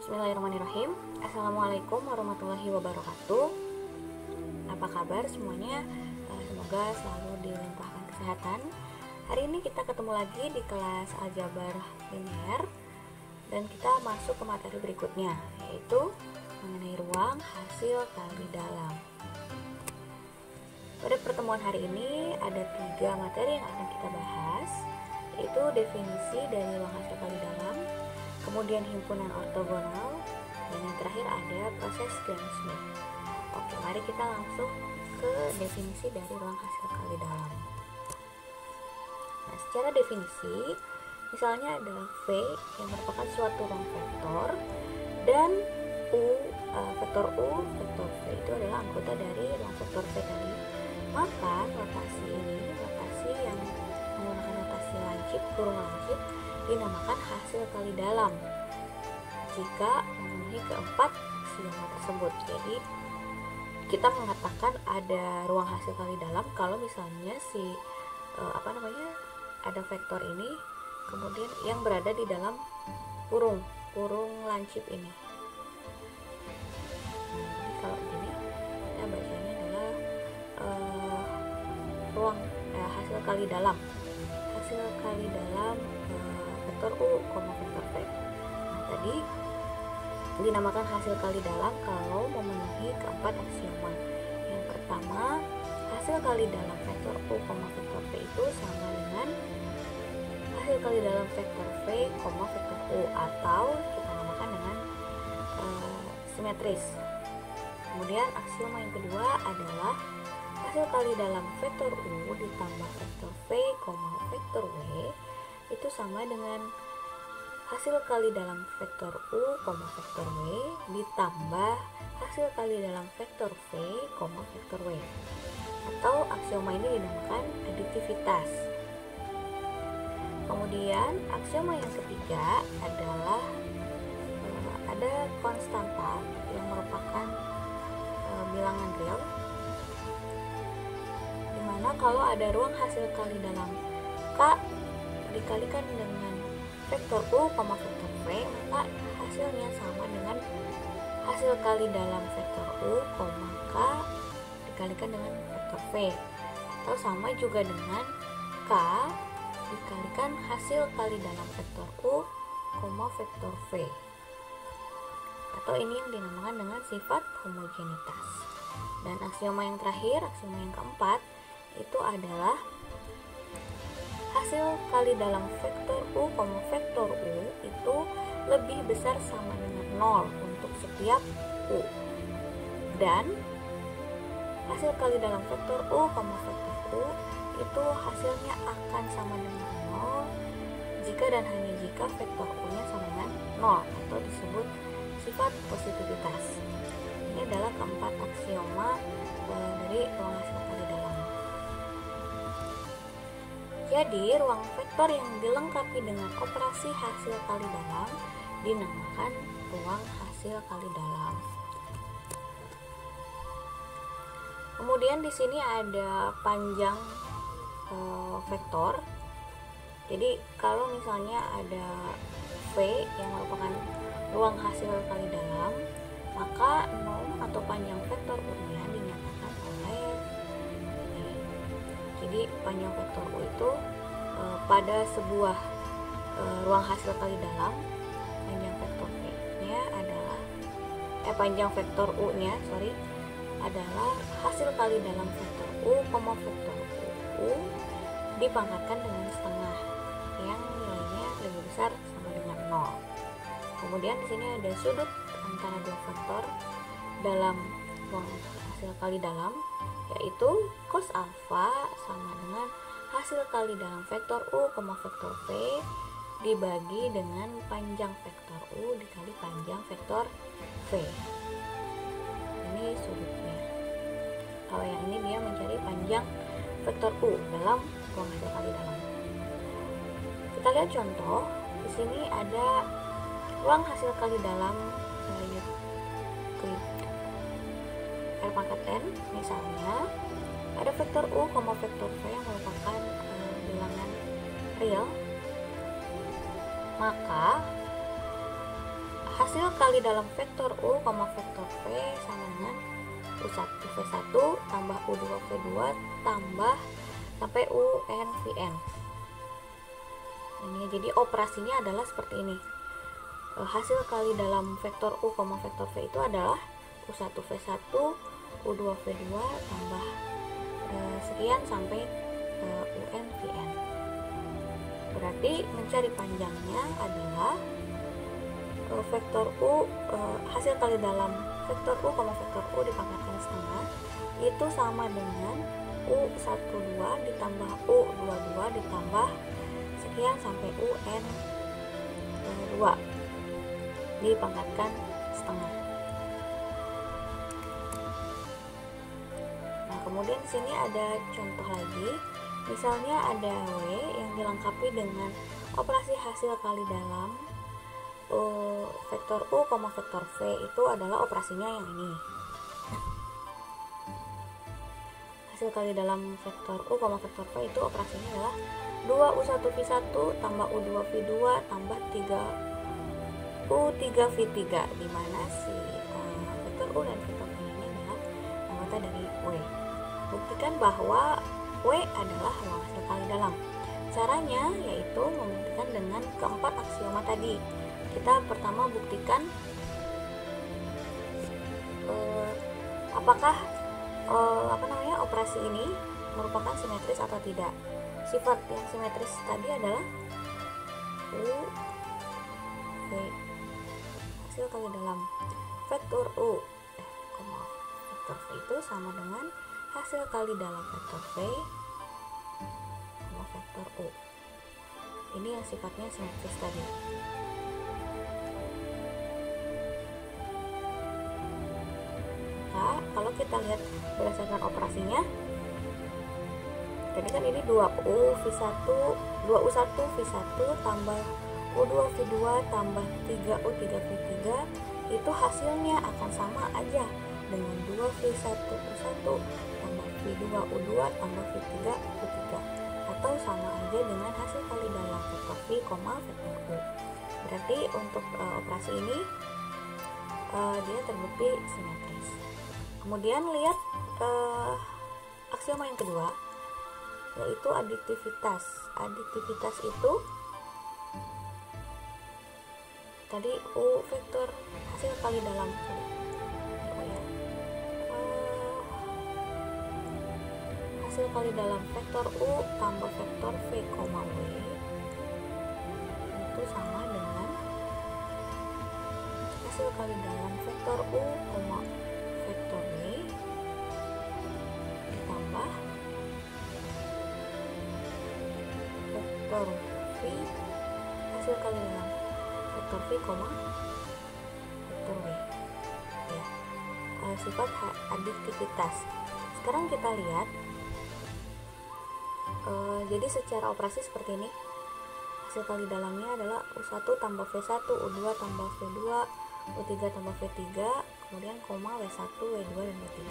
Bismillahirrahmanirrahim. Assalamualaikum warahmatullahi wabarakatuh. Apa kabar semuanya? Semoga selalu dilimpahkan kesehatan. Hari ini kita ketemu lagi di kelas aljabar linear dan kita masuk ke materi berikutnya, yaitu mengenai ruang hasil kali dalam. Pada pertemuan hari ini ada 3 materi yang akan kita bahas, yaitu definisi dari ruang hasil kali dalam, kemudian himpunan ortogonal, dan yang terakhir ada proses Gram-Schmidt. Oke, mari kita langsung ke definisi dari ruang hasil kali dalam. Nah, secara definisi, misalnya adalah V yang merupakan suatu ruang vektor dan vektor U, vektor V itu adalah anggota dari ruang vektor V tadi. Maka rotasi ini, rotasi yang menggunakan rotasi lancip, kurung lancip, dinamakan hasil kali dalam jika memenuhi keempat aksioma tersebut. Jadi kita mengatakan ada ruang hasil kali dalam kalau misalnya ada vektor ini kemudian yang berada di dalam kurung lancip ini. Jadi kalau gini kita bacanya adalah ruang hasil kali dalam vektor U, vektor V. Nah, tadi dinamakan hasil kali dalam kalau memenuhi keempat aksioma. Yang pertama, hasil kali dalam vektor U, vektor V itu sama dengan hasil kali dalam vektor V, vektor U, atau kita namakan dengan simetris. Kemudian aksioma yang kedua adalah hasil kali dalam vektor U ditambah vektor V, vektor W itu sama dengan hasil kali dalam vektor U, vektor W ditambah hasil kali dalam vektor V, vektor W. Atau aksioma ini dinamakan aditivitas. Kemudian aksioma yang ketiga adalah ada konstanta yang merupakan bilangan real, dimana kalau ada ruang hasil kali dalam K dikalikan dengan vektor U, vektor V, maka hasilnya sama dengan hasil kali dalam vektor U, K dikalikan dengan vektor V, atau sama juga dengan K dikalikan hasil kali dalam vektor U, vektor V, atau ini yang dinamakan dengan sifat homogenitas. Dan aksioma yang terakhir, aksioma yang keempat, itu adalah hasil kali dalam vektor U, vektor U itu lebih besar sama dengan 0 untuk setiap U, dan hasil kali dalam vektor U, vektor U itu hasilnya akan sama dengan 0 jika dan hanya jika vektor U nya sama dengan 0, atau disebut sifat positivitas. Ini adalah keempat aksioma dari ruang hasil kali dalam. Jadi, ruang vektor yang dilengkapi dengan operasi hasil kali dalam dinamakan ruang hasil kali dalam. Kemudian di sini ada panjang vektor. Jadi, kalau misalnya ada V yang merupakan ruang hasil kali dalam, maka nom atau panjang vektor U-nya dinyatakan oleh V. Jadi panjang vektor U itu pada sebuah ruang hasil kali dalam, panjang vektor V-nya adalah panjang vektor U-nya adalah hasil kali dalam vektor U, vektor U dipangkatkan dengan setengah yang nilainya lebih besar sama dengan 0. Kemudian di sini ada sudut antara dua vektor dalam ruang hasil kali dalam, yaitu cos alfa sama dengan hasil kali dalam vektor U, vektor V dibagi dengan panjang vektor U dikali panjang vektor V. Ini sudutnya. Kalau yang ini dia mencari panjang vektor U dalam ruang hasil kali dalam. Kita lihat contoh. Di sini ada ruang hasil kali dalam Euclid R pangkat N. Misalnya ada vektor U, vektor V yang merupakan bilangan real, maka hasil kali dalam vektor U, vektor V sama dengan U1 V1 tambah U2 V2 tambah sampai UN Vn. Ini jadi operasinya adalah seperti ini. Hasil kali dalam vektor U, vektor V itu adalah U1 V1 U2 V2 tambah sekian sampai UN Vn. Berarti mencari panjangnya adalah vektor U, hasil kali dalam vektor U, vektor U dipangkatkan setengah itu sama dengan U12 ditambah U22 ditambah sekian sampai UN 2 dipangkatkan setengah. Nah, kemudian di sini ada contoh lagi. Misalnya ada W yang dilengkapi dengan operasi hasil kali dalam vektor U, vektor V itu adalah operasinya yang ini. Hasil kali dalam vektor U, vektor V itu operasinya adalah 2U1V1 tambah U2V2 tambah 3U3V3, di mana si vektor U dan vektor V ini adalah anggota dari W. Buktikan bahwa W adalah ruang hasil kali dalam. Caranya yaitu membuktikan dengan keempat aksioma tadi. Kita pertama buktikan apakah operasi ini merupakan simetris atau tidak. Sifat yang simetris tadi adalah U V, hasil kali dalam vektor U, vektor V itu sama dengan hasil kali dalam vektor V sama vektor U. Ini yang sifatnya simetris tadi. Nah, kalau kita lihat berdasarkan operasinya, jadi kan ini 2U1V1 tambah U2V2 tambah 3U3V3 itu hasilnya akan sama aja dengan 2V1U1 tambah V2U2 tambah V3U3, atau sama aja dengan hasil kali dalam vektor V, vektor U. Berarti untuk operasi ini dia terbukti simetris. Kemudian lihat aksioma yang kedua, yaitu aditivitas. Aditivitas itu tadi U vektor hasil kali dalam hasil kali dalam vektor U tambah vektor V, W itu sama dengan hasil kali dalam vektor U, vektor W ditambah vektor V hasil kali dalam vektor V, vektor W ya. Sifat aditivitas. Sekarang kita lihat, jadi secara operasi seperti ini. Hasil kali dalamnya adalah U1 tambah V1, U2 tambah V2, U3 tambah V3, kemudian koma W1, W2 dan W3.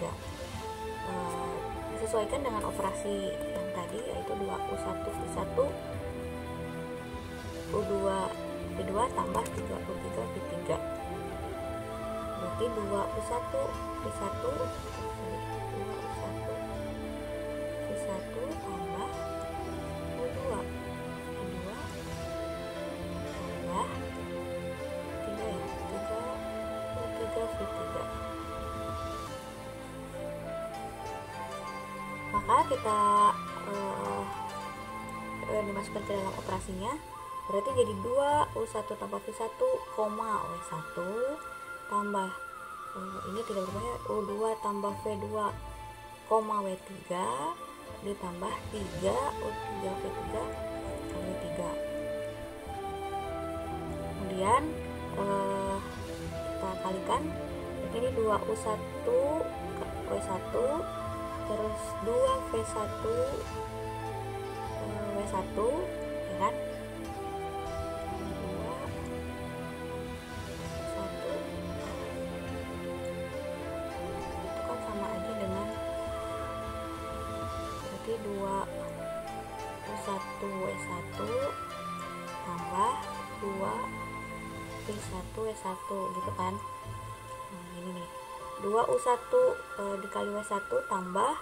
Disesuaikan dengan operasi yang tadi, yaitu 2U1V1 U2 V2 tambah 3U3 V3. Berarti 2U1V1 tambah U2 V2 tambah 3U3V3. Maka kita dimasukkan ke dalam operasinya, berarti jadi 2U1 tambah V1, W1 tambah ini tidak berubah ya, U2 tambah V2, W3 ditambah 3U3V3 W3. Kemudian kita kalikan, ini 2U1 W1 terus 2V1 W1 ya kan, 2 1 itu kan sama aja dengan, berarti 2U1 W1 tambah 2 V1W1 gitu kan. Nah, ini nih 2U1 dikali W1 tambah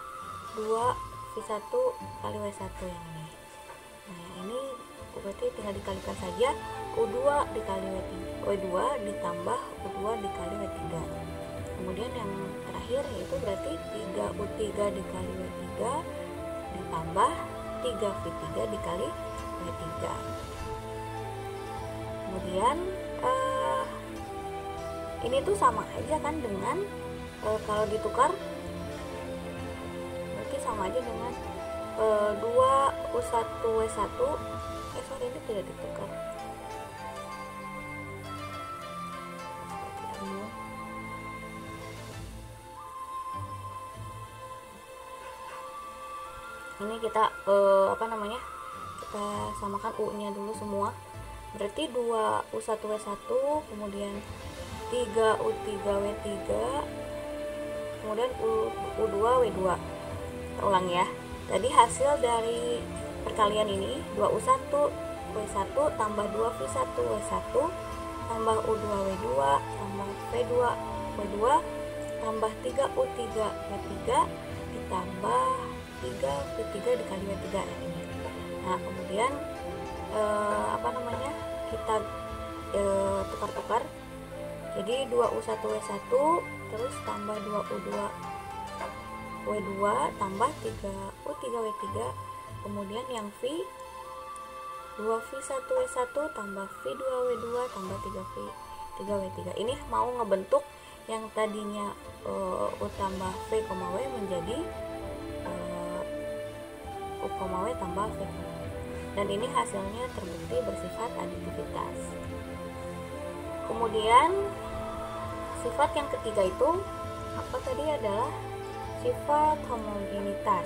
2V1 kali W1 yang ini. Nah, yang ini berarti tinggal dikalikan saja, U2 dikali W2 ditambah U2 dikali W3. Kemudian yang terakhir yaitu berarti 3U3 dikali W3 ditambah 3V3 dikali W3. Kemudian ini tuh sama aja kan dengan kalau ditukar berarti sama aja dengan 2U1W1. Sorry, ini tidak ditukar. Ini kita kita samakan U-nya dulu semua. Berarti 2U1W1 kemudian 3U3W3 kemudian U2W2. Kita ulang ya. Tadi hasil dari perkalian ini 2U1W1 tambah 2V1W1 tambah U2W2 tambah V2W2 tambah 3U3W3 ditambah 3V3 dikali W3 ini. Nah, kemudian kita tukar-tukar. Jadi 2U1W1 terus tambah 2U2W2 tambah 3U3W3, kemudian yang V 2V1W1 tambah V2W2 tambah 3V3W3. Ini mau ngebentuk yang tadinya U tambah V, W menjadi U, W tambah V. Dan ini hasilnya terbukti bersifat aditivitas. Kemudian sifat yang ketiga itu apa tadi adalah sifat homogenitas,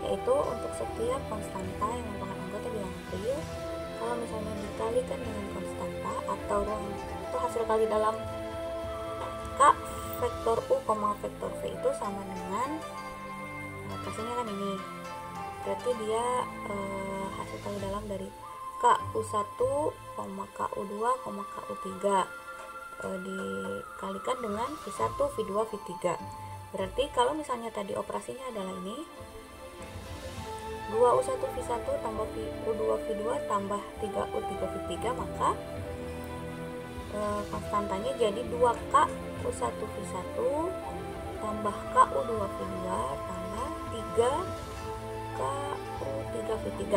yaitu untuk setiap konstanta yang merupakan anggota bilangan real, kalau misalnya dikalikan dengan konstanta atau ruang atau hasil kali dalam K vektor U, vektor V itu sama dengan kasihnya kan ini. Berarti dia hasil kali dalam dari KU1, KU2, KU3 dikalikan dengan V1, V2, V3. Berarti kalau misalnya tadi operasinya adalah ini 2U1V1 tambah U2V2 tambah 3U3V3, maka konstantanya jadi 2KU1V1 tambah KU2V2 tambah 3KU3V3.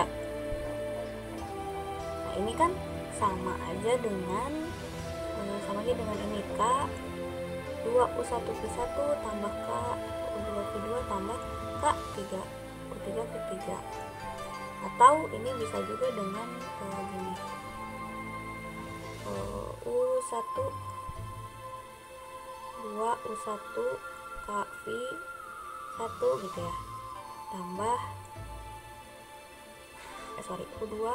Nah, ini kan sama aja dengan ini K 2U1V1 tambah KU2V2 tambah K3U3V3. Atau ini bisa juga dengan gini, U1 2U1 KV1 gitu ya, tambah U2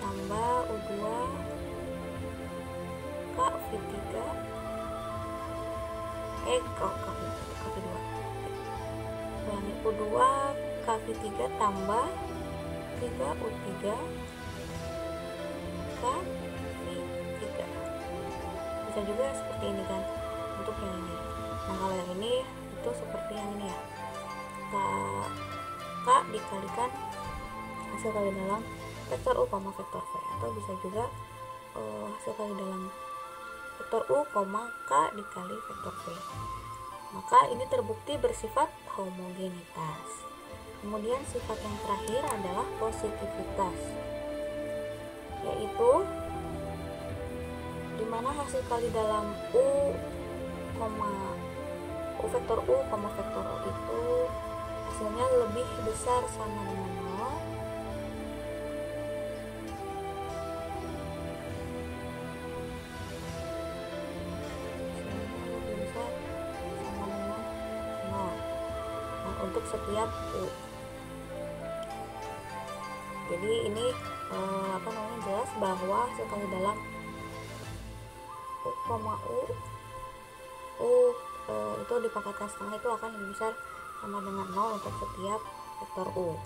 tambah U2 KV3 KV2 U2 KV3 tambah 3U3 KV3. Bisa juga seperti ini kan untuk yang ini. Nah, kalau yang ini itu seperti yang ini ya, K dikalikan hasil kali dalam vektor U, vektor V, atau bisa juga hasil kali dalam vektor U, K dikali vektor V. Maka ini terbukti bersifat homogenitas. Kemudian sifat yang terakhir adalah positivitas, yaitu dimana hasil kali dalam U vektor U, vektor U itu hasilnya lebih besar sama dengan 0 untuk setiap U. Jadi ini jelas bahwa hasil kali dalam U itu dipangkatkan setengah itu akan lebih besar sama dengan 0 untuk setiap vektor U.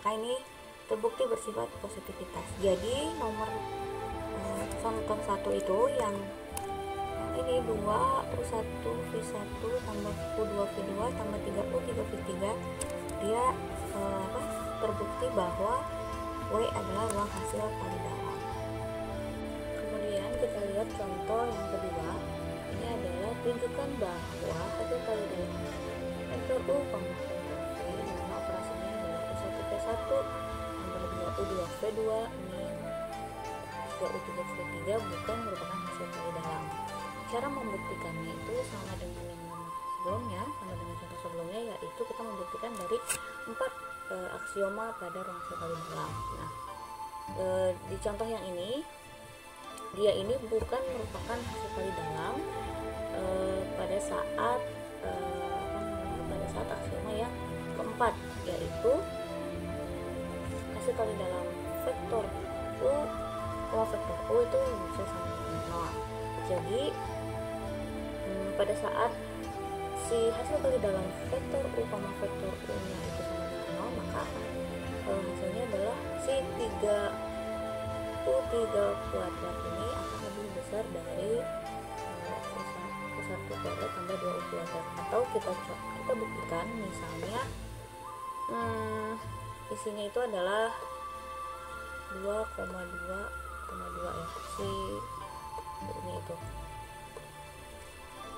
Nah, ini terbukti bersifat positivitas. Jadi nomor contoh 1 itu yang ini 2U1V1 tambah U2V2 tambah 3U3V3, dia terbukti bahwa W adalah ruang hasil kali dalam. Kemudian kita lihat contoh yang kedua. Ini adalah tunjukkan bahwa hasil kali dalam vektor U, vektor V dengan operasinya adalah U1V1 tambah 2U2V2 min 3U3V3 bukan merupakan hasil kali dalam. Cara membuktikannya itu sama dengan yang sebelumnya, sama dengan contoh sebelumnya, yaitu kita membuktikan dari 4 aksioma pada ruang hasil kali dalam. Nah, di contoh yang ini, dia ini bukan merupakan hasil kali dalam pada saat aksioma yang keempat, yaitu hasil kali dalam vektor U, vektor U itu bisa sama dengan 0. Jadi pada saat si hasil kali dalam vektor U, vektor U nya itu sama dengan 0, maka hasilnya adalah si 3U3 kuadrat ini akan lebih besar dari U1 kuadrat tambah 2U kuadrat. Atau kita buktikan misalnya isinya itu adalah 2,2 ya, si ini itu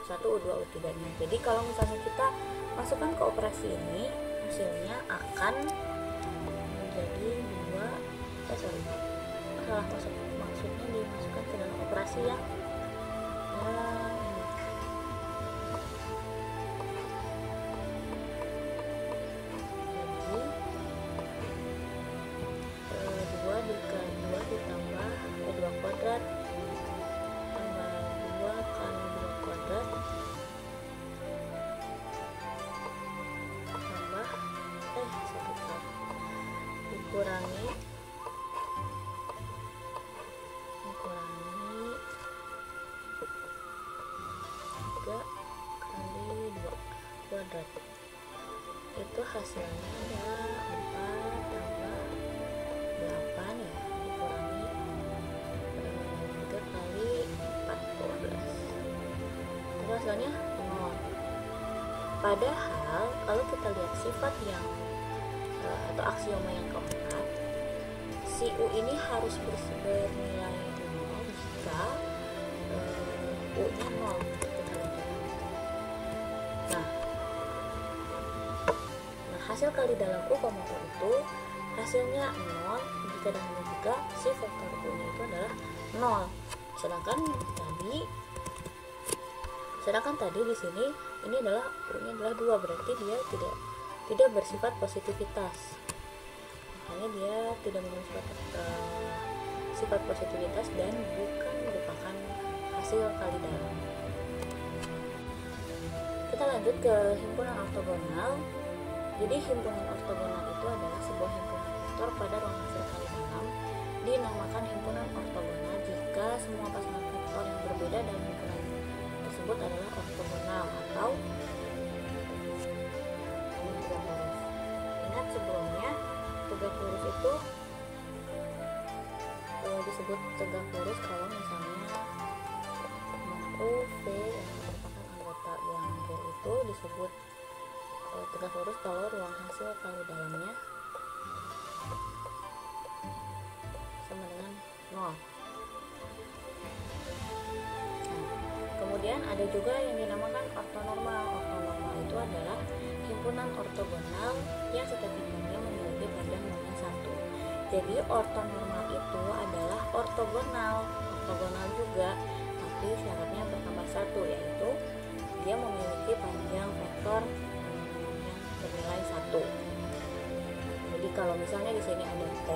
1U2U3 nya. Jadi kalau misalnya kita masukkan ke operasi ini, hasilnya akan menjadi 2 maksudnya dimasukkan ke dalam operasi yang ini. Jadi 2 ditambah 2 kuadrat tambah 2 kali 2 kuadrat tambah dikurangi 3 kali 2 kuadrat, itu hasilnya adalah 4 tambah 8 ya, dikurangi 3 kali 14, itu hasilnya 0. Padahal kalau kita lihat sifat yang atau aksioma yang keempat, si U ini harus bernilai 0 jika U nya 0. Nah, hasil kali dalam U, itu hasilnya 0 jika dan hanya jika si vektor U nya itu adalah 0. Sedangkan tadi di sini ini adalah U nya adalah 2, berarti dia tidak bersifat positivitas. Makanya dia tidak memiliki sifat positivitas dan bukan merupakan hasil kali dalam. Kita lanjut ke himpunan ortogonal. Jadi himpunan ortogonal itu adalah sebuah himpunan vektor pada ruang hasil kali dalam, dinamakan himpunan ortogonal jika semua pasangan vektor yang berbeda dalam himpunan tersebut adalah ortogonal atau tegak lurus. Ingat sebelumnya tegak lurus itu disebut tegak lurus kalau misalnya U, V yang merupakan anggota yang real itu disebut tegak lurus kalau ruang hasil kali dalamnya sama dengan 0. Kemudian ada juga yang dinamakan ortonormal. Ortonormal itu adalah himpunan ortogonal yang setiap himpunannya memiliki panjang normal 1. Jadi ortonormal itu adalah ortogonal juga, tapi syaratnya bertambah 1, yaitu dia memiliki panjang vektor yang bernilai 1. Jadi kalau misalnya di sini ada T,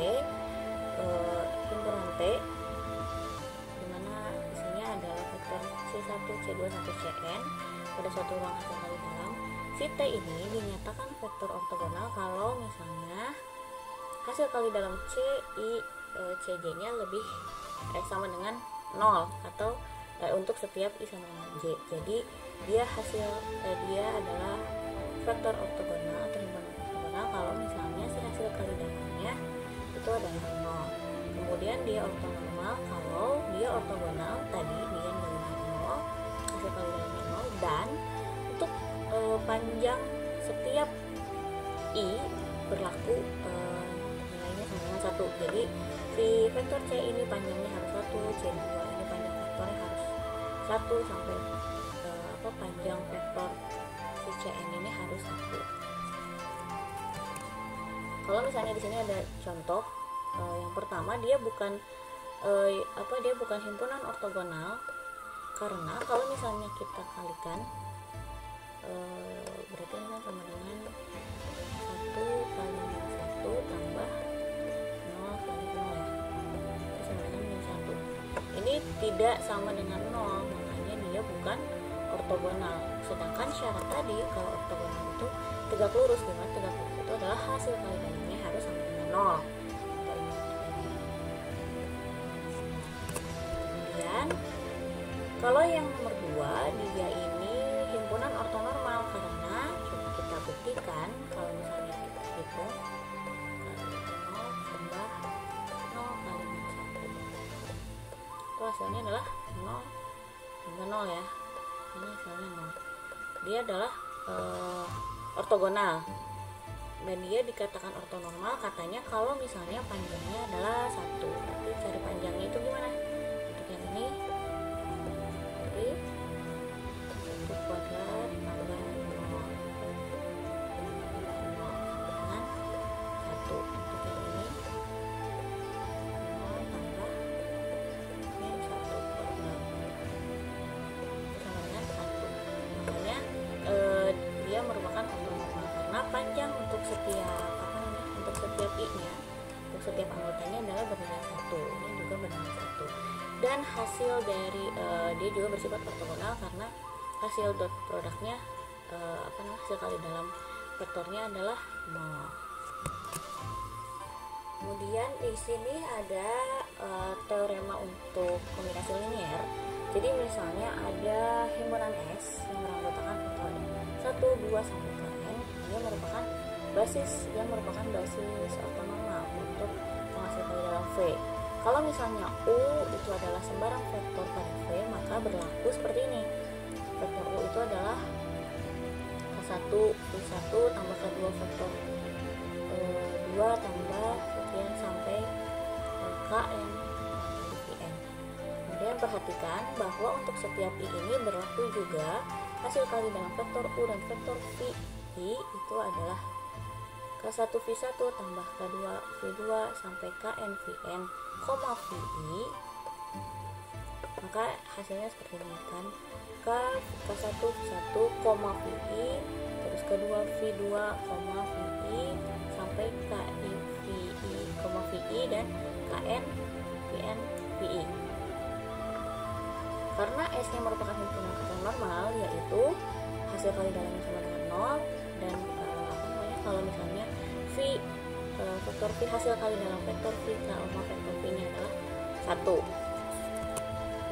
himpunan T, adalah vektor C1, C2, 1, Cn pada suatu ruang hasil kali dalam. Si T ini dinyatakan vektor ortogonal kalau misalnya hasil kali dalam Cj nya lebih sama dengan 0 atau untuk setiap I sama dengan J. Jadi dia adalah vektor ortogonal atau himpunan ortogonal kalau misalnya si hasil kali dalamnya itu adalah 0. Kemudian dia ortonormal kalau dia ortogonal, tadi dia nilainya 0, hasil kali dalamnya 0, dan untuk panjang setiap i berlaku nilainya sama dengan 1. Jadi si vektor C ini panjangnya harus 1, C2 ini panjang vektornya harus 1, sampai panjang vektor si Cn ini harus 1. Kalau misalnya di sini ada contoh, yang pertama dia bukan himpunan ortogonal, karena kalau misalnya kita kalikan berarti ini kan sama dengan 1 kali 1 tambah 0 kali 0 ya, itu sama dengan min 1. Ini tidak sama dengan 0, makanya dia bukan ortogonal. Sedangkan syarat tadi kalau ortogonal itu tegak lurus, dimana tegak lurus itu adalah hasil kali dalamnya harus sama dengan 0. Kemudian kalau yang nomor 2, dia ini himpunan ortonormal karena coba kita buktikan kalau misalnya kita hitung 0 tambah 0 kali min 1 itu hasilnya adalah 0 tambah 0 ya, ini hasilnya 0. Dia adalah ortogonal dan dia dikatakan ortonormal katanya kalau misalnya panjangnya adalah 1. Berarti cari panjangnya itu gimana? Untuk yang ini jadi 1 kuadrat tambah 0 dengan 1. Untuk yang ini 0 tambah min 1 kuadrat sama dengan 1. Makanya dia merupakan ortonormal karena panjang untuk setiap i-nya, untuk setiap anggotanya adalah bernilai 1. Ini juga bernilai 1. Dan hasil dari dia juga bersifat ortogonal karena hasil dot produknya hasil kali dalam vektornya adalah 0. Kemudian di sini ada teorema untuk kombinasi linier. Jadi misalnya ada himpunan S yang beranggotakan vektor 1, 2 sampai kn, dia merupakan basis ortonormal untuk penghasil kali dalam V. Kalau misalnya U itu adalah sembarang vektor pada V, maka berlaku seperti ini. Vektor U itu adalah K1 V1 tambah K2 vektor 2 tambah sekian sampai Kn Vn. Kemudian perhatikan bahwa untuk setiap I ini berlaku juga hasil kali dalam vektor U dan vektor Vi itu adalah K1 V1 tambah K2 V2 sampai Kn Vn, Vi, maka hasilnya seperti ini kan, K1 V1, Vi, terus kedua V2, Vi, sampai Ki Vi, dan Kn Vn Vi. Karena S-nya merupakan himpunan ortonormal, yaitu hasil kali dalamnya sama dengan 0, dan kalau misalnya vektor V hasil kali dalam vektor V sama vektor V nya adalah 1.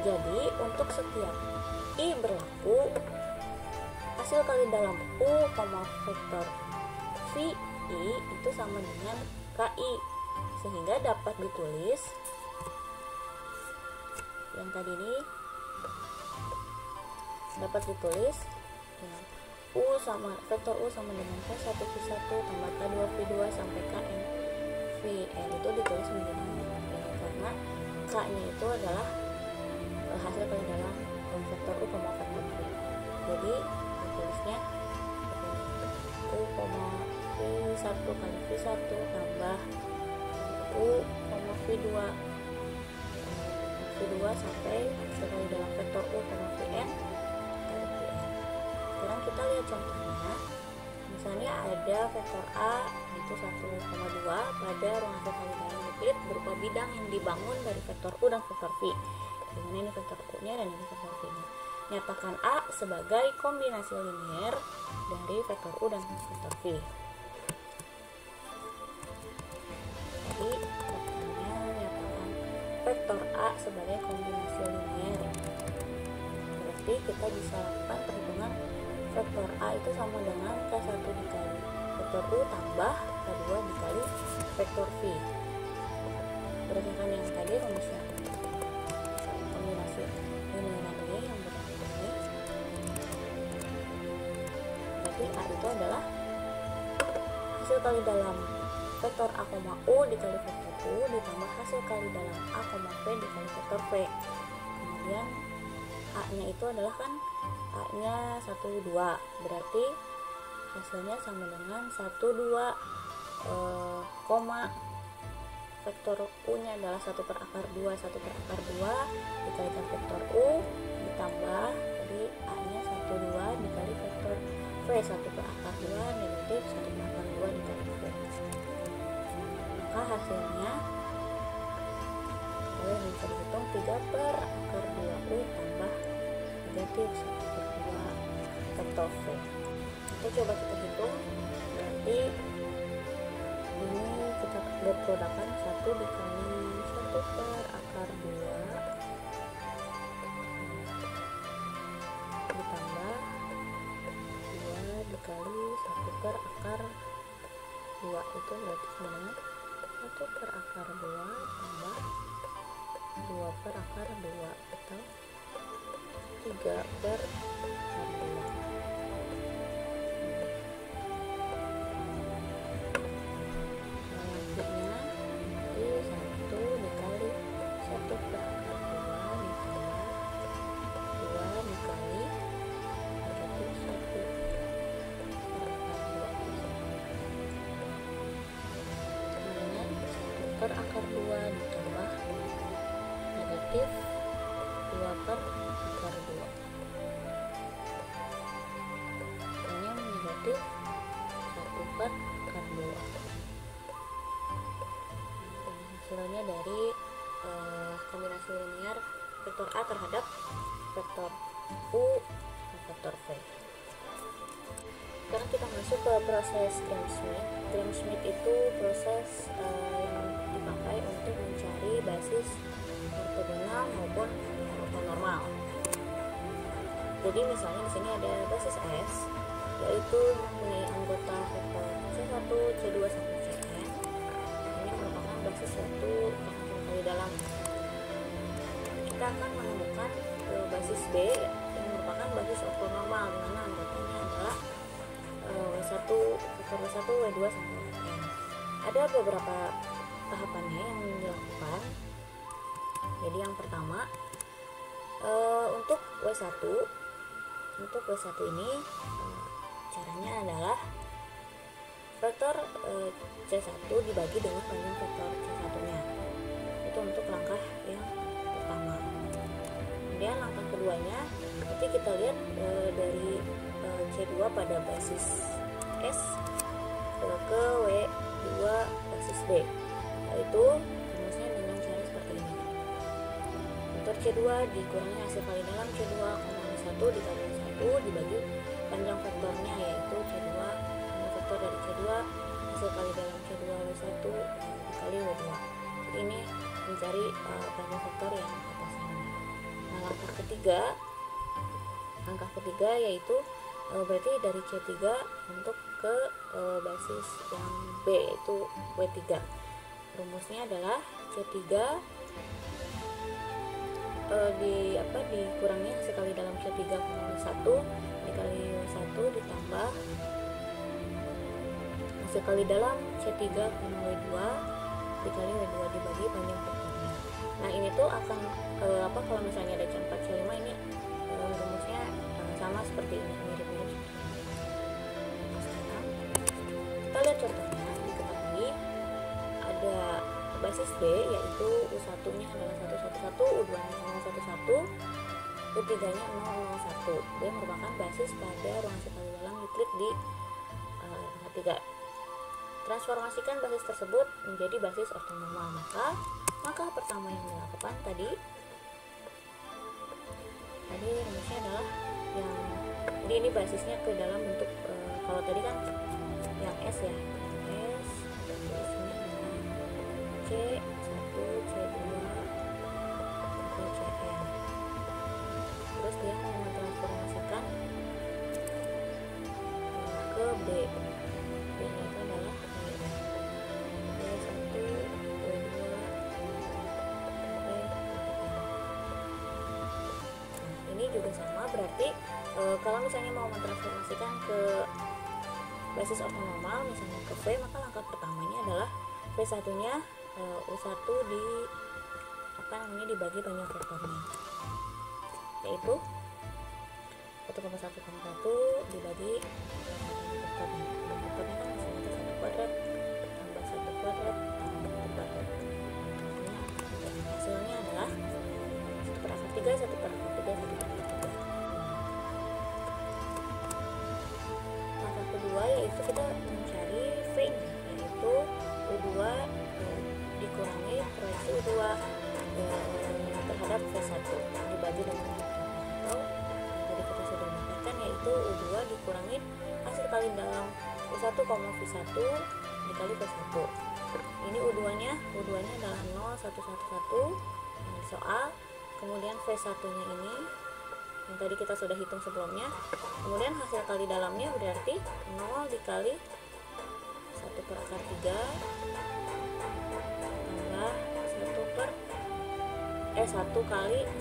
Jadi untuk setiap I berlaku, hasil kali dalam U, vektor VI itu sama dengan KI, sehingga dapat ditulis yang tadi ini dapat ditulis ya, vektor U sama dengan K1 V1 tambah K2 V2 sampai Kn Vn itu ditulis menjadi ini karena K nya itu adalah hasil kali dalam vektor U, vektor V. Jadi ditulisnya U, V1 kali V1 tambah U, V2 sampai hasil kali dalam vektor U, Vn. Sekarang kita lihat contohnya. Misalnya ada vektor A itu 1,2 pada ruang hasil kali dalam Euclid berupa bidang yang dibangun dari vektor U dan vektor V. Dengan ini vektor U nya dan ini vektor V nya. Nyatakan A sebagai kombinasi linier dari vektor U dan vektor V. Jadi pertanyaannya nyatakan vektor A sebagai kombinasi linier. Berarti kita bisa lakukan perhitungan vektor A itu sama dengan K1 dikali vektor U tambah K2 dikali vektor V. Berdasarkan yang tadi rumusnya kombinasi ini yang berarti ini, berarti A itu adalah hasil kali dalam vektor A, U dikali vektor U ditambah hasil kali dalam A, V dikali vektor V. Kemudian A nya itu adalah kan A nya 1, 2, berarti hasilnya sama dengan 1, 2, koma vektor U nya adalah 1 per akar 2, 1 per akar 2 dikalikan vektor U ditambah tadi A nya 1, 2 dikali vektor V, 1 per akar 2 negatif 1 per akar 2 dikali V. Maka hasilnya kalau yang bisa dihitung 3 per akar 2U tambah negatif 1 per 2 vektor V. Coba kita hitung, berarti ini kita berprodukan 1 dikali 1 per akar 2 ditambah 2 dikali 1 per akar 2, itu berarti sama dengan 1 per akar 2 tambah 2 per akar 2 atau 3 per akar 2. Per akar 2 ditambah negatif 2 per akar 2, hanya negatif 1 per akar 2. Hasilnya dari kombinasi linear vektor A terhadap vektor U dan vektor V. Sekarang kita masuk ke proses Gram-Schmidt. Gram-Schmidt itu proses yang dipakai untuk mencari basis ortogonal maupun ortonormal. Jadi misalnya di sini ada basis S, yaitu mempunyai anggota vektor C1, C2 sampai Cn. Ini merupakan basis suatu kali dalam. Kita akan menemukan basis B yang merupakan basis ortonormal, di mana anggotanya adalah W1, vektor W1, W2 sampai Wn. Ada beberapa tahapannya yang dilakukan. Jadi yang pertama, untuk W1 ini caranya adalah vektor C1 dibagi dengan panjang vektor C1 nya. Itu untuk langkah yang pertama. Kemudian langkah keduanya, nanti kita lihat dari C2 pada basis S ke W2 basis B, yaitu rumusnya dengan cara seperti ini. Vektor C2 dikurangi hasil kali dalam C2, 1 dikali 1 dibagi panjang vektornya, yaitu C2 vektor dari C2 hasil kali dalam C2 W1 dikali W2. Ini mencari panjang vektor yang atas ini. Nah, langkah ketiga yaitu berarti dari C3 untuk ke basis yang B, yaitu W3. Rumusnya adalah C3 dikurangi hasil kali dalam C3 1 dikali W1 ditambah hasil kali dalam C3 W2 dikali W2 dibagi panjang vektornya. Nah, ini tuh akan kalau misalnya ada C4 C5, ini rumusnya sama seperti ini, mirip-mirip. Sekarang kita lihat contohnya. Diketahui ada basis B, yaitu U1 nya adalah 111, U2 nya 011, U3 nya 001. Dia merupakan basis pada ruang hasil kali dalam Euclid di rumah 3. Transformasikan basis tersebut menjadi basis ortonormal. Maka pertama yang dilakukan tadi rumusnya adalah jadi ini basisnya ke dalam bentuk kalau tadi kan yang S ya, S, terus ini C1, C2 ke Cn. Terus dia mau mentransformasikan ke B. V-nya itu adalah V1, V2, ini juga sama, berarti kalau misalnya mau mentransformasikan ke basis ortonormal misalnya ke V, maka langkah pertamanya adalah V1 nya U1 dibagi panjang vektornya, yaitu 1,1,1 dibagi vektornya. Vektornya kan misalnya 1 kuadrat tambah 1 kuadrat tambah 1 kuadrat, hasilnya adalah 1 per akar 3, 1 per akar 3, 1 per akar 3. Langkah kedua yaitu kita mencari V-nya, yaitu U2 dikurangi proyeksi U2 terhadap V1 dibagi dengan atau tadi kita sudah dapatkan, yaitu U2 dikurangi hasil kali dalam U1, V1 dikali V1. Ini U2 nya adalah 0, 1, 1, 1 di soal. Kemudian V1 nya ini yang tadi kita sudah hitung sebelumnya, kemudian hasil kali dalamnya berarti 0 dikali 1 per akar 3 tambah 1 kali 3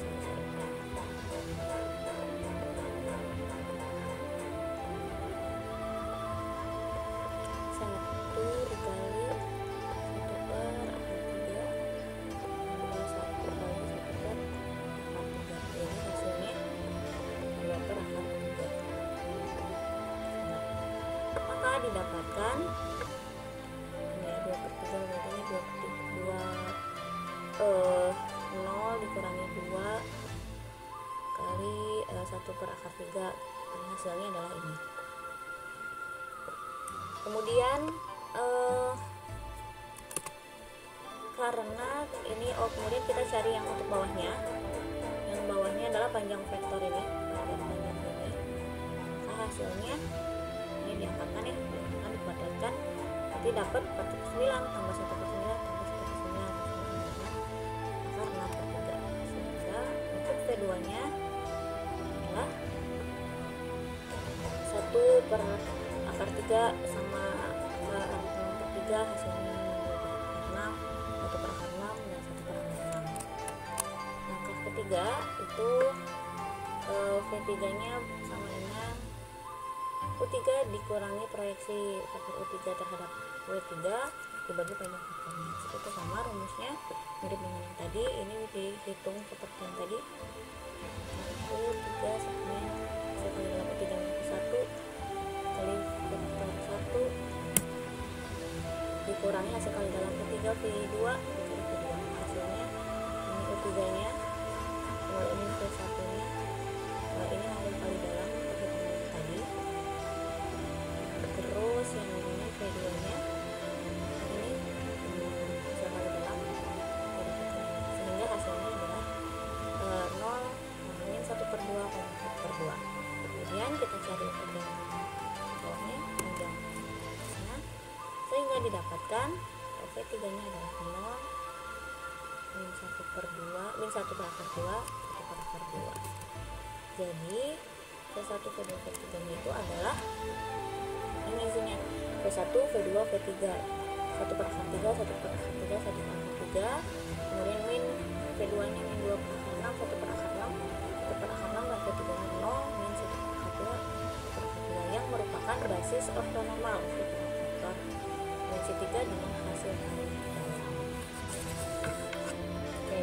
didapatkan ini 2 per 3 berarti ini 0 dikurangi 2 kali 1 per akar 3, ini hasilnya adalah ini. Kemudian karena ini kemudian kita cari yang untuk bawahnya, yang bawahnya adalah panjang vektor ini, nah hasilnya ini diangkatkan ya, dikuadratkan, nanti dapat 4/9 tambah 1/9 tambah 1/9 akar 6/3, sehingga untuk V2 nya adalah 1 per akar 3 sama akar 6/3, hasilnya 6, 1 per akar 6 dan 1 per akar 6. Langkah ketiga itu V3 nya sama dengan U3 dikurangi proyeksi vektor U3 terhadap W3 dibagi panjang vektornya. Itu sama rumusnya, mirip dengan yang tadi. Ini dihitung seperti yang tadi, U3 segmen hasil kali dalam U3 minus 1 kali vektor 1 dikurangi hasil kali dalam U3 V2 dikali V2, hasilnya ini U3 nya, kalau ini V1 nya, ini hasil kali dalam tadi, terus yang ini V2 nya, ini hasil kali dalam, sehingga hasilnya adalah 0 min 1/2 1/2. Kemudian kita cari untuk yang bawahnya, panjangnya, sehingga didapatkan V3 nya adalah 0 min 1/2 min 1 per akar 2 1 per akar 2. Jadi V1 V2 V3 nya itu adalah ini isinya V1 V2 V3 1 per akar 3 1 per akar 3 1 per akar 3, kemudian min V2 nya min 2 per akar 6 1 per akar 6 1 per akar 6 dan V3 nya 0 min 1 per akar 2 1 per akar 2 yang merupakan basis ortonormal vektor dimensi 3 dengan hasil kali dalam. Oke,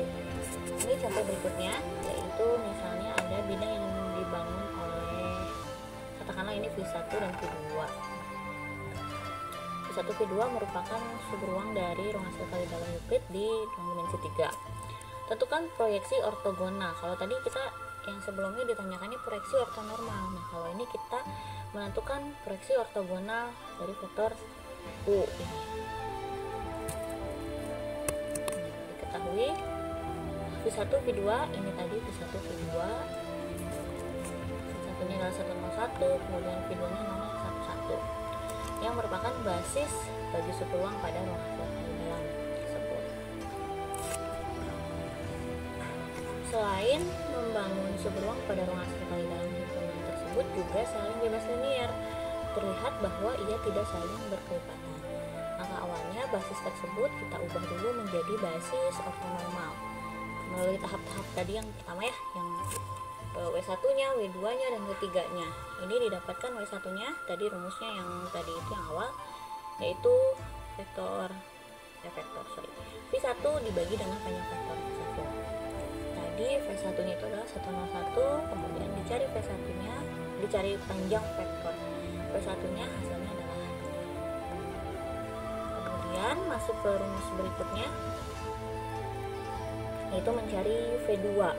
ini contoh berikutnya, yaitu misalnya ada bidang yang dibangun oleh, katakanlah ini V1 dan V2. V1 V2 merupakan subruang dari ruang hasil kali dalam Euclid di ruang dimensi 3. Tentukan proyeksi ortogonal. Kalau tadi kita yang sebelumnya ditanyakannya proyeksi ortonormal. Nah, kalau ini kita menentukan proyeksi ortogonal dari vektor U ini. Diketahui V1 V2 ini tadi V1 V2 satunya adalah 101, kemudian V2 nya 011 yang merupakan basis bagi subruang pada ruang hasil kali dalam tersebut. Selain membangun subruang pada ruang hasil kali dalam hitungan tersebut juga saling bebas linier. terlihat bahwa ia tidak saling berkelipatan. Maka awalnya basis tersebut kita ubah dulu menjadi basis ortonormal melalui tahap-tahap tadi yang pertama ya, yang W1-nya, W2-nya, dan W3-nya. Ini didapatkan W1-nya, tadi rumusnya yang tadi itu yang awal, yaitu V1 dibagi dengan panjang vektor V1. Tadi V1-nya itu adalah 101, kemudian dicari V1-nya, dicari panjang vektor V1-nya, hasilnya adalah ini. Kemudian masuk ke rumus berikutnya, yaitu mencari V2.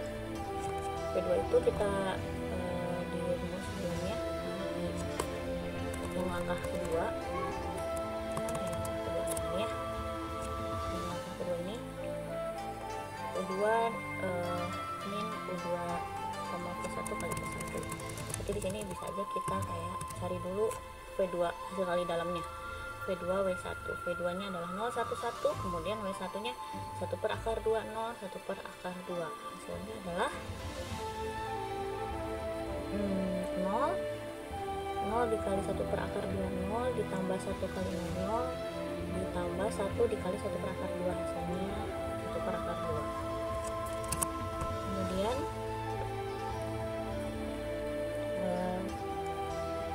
V2 itu kita di rumus sebelumnya yang langkah kedua ini ya, yang langkah kedua ini U2 min U2 P1 kali P1. Jadi di sini bisa aja kita kayak cari dulu V2 hasil kali dalamnya. V2 W1, V2 nya adalah 011, kemudian W1 nya 1 per akar 2, 0, 1 per akar 2, hasilnya adalah 0 dikali 1 per akar 2, 0 ditambah 1 kali 0, ditambah 1 dikali 1 per akar 2, hasilnya 1 per akar 2. Kemudian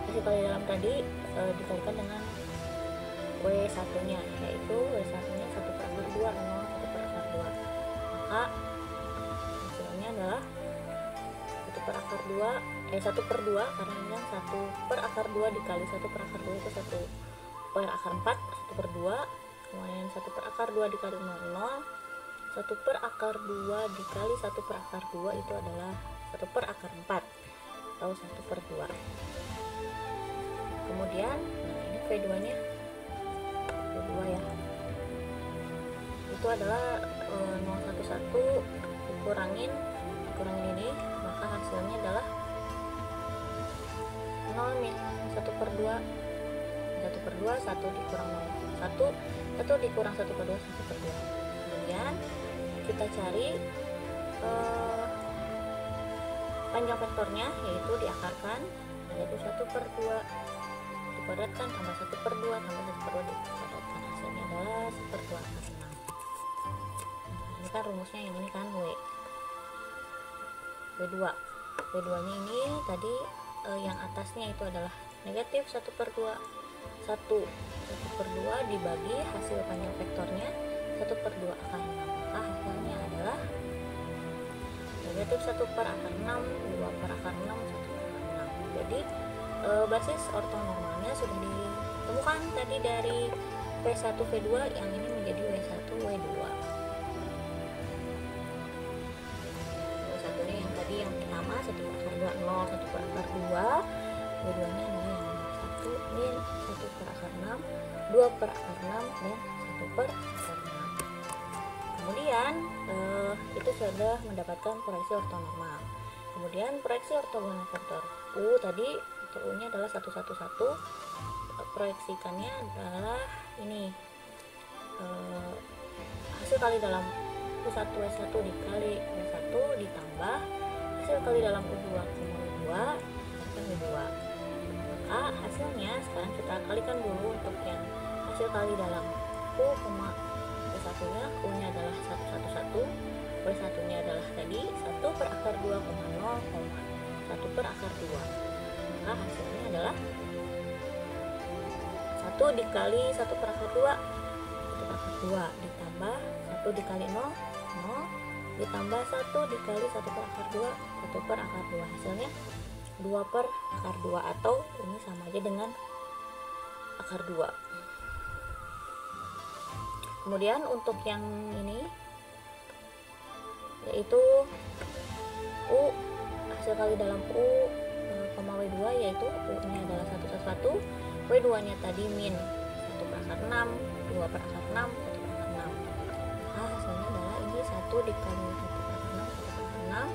hasil kali dalam tadi dikalikan dengan W1 nya, yaitu W1 nya 1 per akar 2, 0, 1 per akar 2, maka hasilnya adalah 1 per akar 2, 1 per 2, karena ini yang 1 per akar 2 dikali 1 per akar 2 itu 1 per akar 4, 1 per 2, kemudian 1 per akar 2 dikali 0, 0, 1 per akar 2 dikali 1 per akar 2 itu adalah 1 per akar 4 atau 1 per 2. Kemudian nah ini V2 nya V2 ya, itu adalah 011 dikurangin ini, maka hasilnya adalah 0 min 1 per 2, 1 per 2, 1 dikurang 0, 1 dikurang 1 per 2, 1 per 2. Kemudian kita cari panjang vektornya, yaitu diakarkan, yaitu 1 per 2 dipadatkan tambah 1 per 2 tambah 1 per 2 dipadatkan, hasilnya adalah 1 per 2 akar 6. Ini kan rumusnya yang ini kan W2 nya ini tadi yang atasnya itu adalah negatif 1 per 2, 1 per 2 dibagi hasil panjang vektornya 1 per 2 akar 6, maka hasilnya adalah negatif 1 per akar 6, 2 per akar 6, 1 per akar 6. Jadi basis ortonormalnya sudah ditemukan tadi dari V1 V2, yang ini menjadi W1 W2. W1 nya yang tadi yang pertama 1 per akar 2, 0, 1 per akar 2, W2 nya adalah yang nomor 1 min 1 per akar 6, 2 per akar 6, dan 1 per akar 6. Kemudian itu sudah mendapatkan proyeksi ortonormal. Kemudian proyeksi ortogonal vektor U tadi, vektor U nya adalah 111, proyeksikannya adalah ini hasil kali dalam U1 W1 dikali W1 ditambah hasil kali dalam U2 U2 dan W2. Maka hasilnya sekarang kita kalikan dulu untuk yang hasil kali dalam U, W1 nya, U nya adalah 111, W1 nya adalah tadi 1 per akar 2, 0, 1 per akar 2. Maka hasilnya adalah 1 dikali 1 per akar 2, 1 per akar 2 ditambah 1 dikali 0, 0 ditambah 1 dikali 1 per akar 2, 1 per akar 2, hasilnya 2 per akar 2, atau ini sama aja dengan akar 2. Kemudian untuk yang ini yaitu U, hasil kali dalam U, W2, yaitu U nya adalah 111, W2 nya tadi min 1 per akar 6, 2 per akar 6, 1 per akar 6. Nah hasilnya adalah ini 1 dikali 1 per akar 6, 1 per akar 6,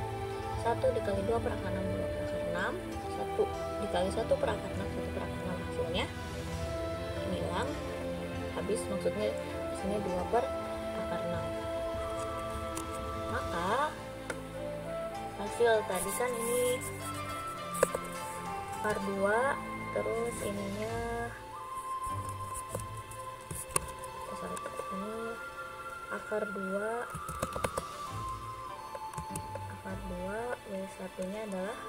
1 dikali 2 per akar 6, 2 per akar 6, 1 dikali 1 per akar 6, 1 per akar 6, hasilnya hilang, habis, maksudnya hasilnya 2 per akar 6. Maka hasil tadi kan ini akar 2 terus ininya ini akar 2 W1 nya adalah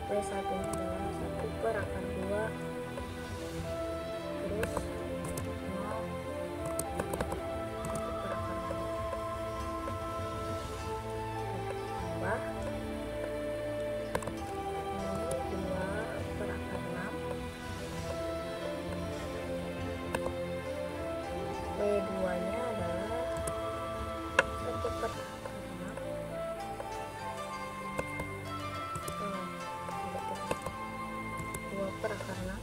W1 nya adalah 1 per akar 2 terus 0 per akar 2 tambah 2 per akar 6 W2 nya adalah 1 per akar 6 2 per akar 6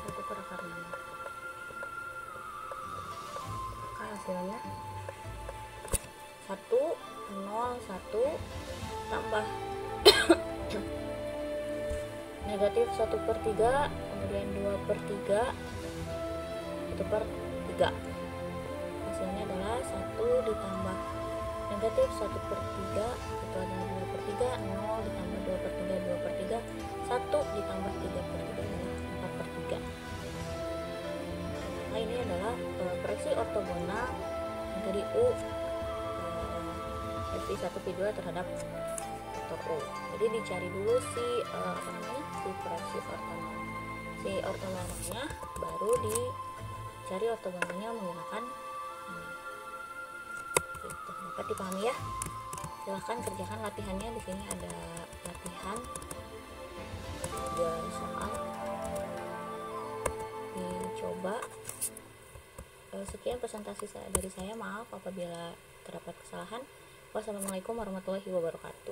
1 per akar 6. Maka hasilnya 1 0 1 tambah negatif 1 per 3, kemudian 2 per 3, 1 per 3. Hasilnya adalah 1 ditambah negatif 1 per 3 itu adalah 2 per 3, 0 ditambah 2 per 3, 2 per 3, 1 ditambah 3 per 3 adalah 4 per 3. Nah ini adalah proyeksi ortogonal yang dari U Fi1 Fi2 terhadap vektor U. Jadi dicari dulu si si proyeksi ortogonalnya, baru dicari ortogonalnya menggunakan gitu. Dapat dipahami ya? Silahkan kerjakan latihannya. Di sini ada latihan 2 soal, dicoba. Sekian presentasi dari saya. Maaf apabila terdapat kesalahan. Wassalamualaikum warahmatullahi wabarakatuh.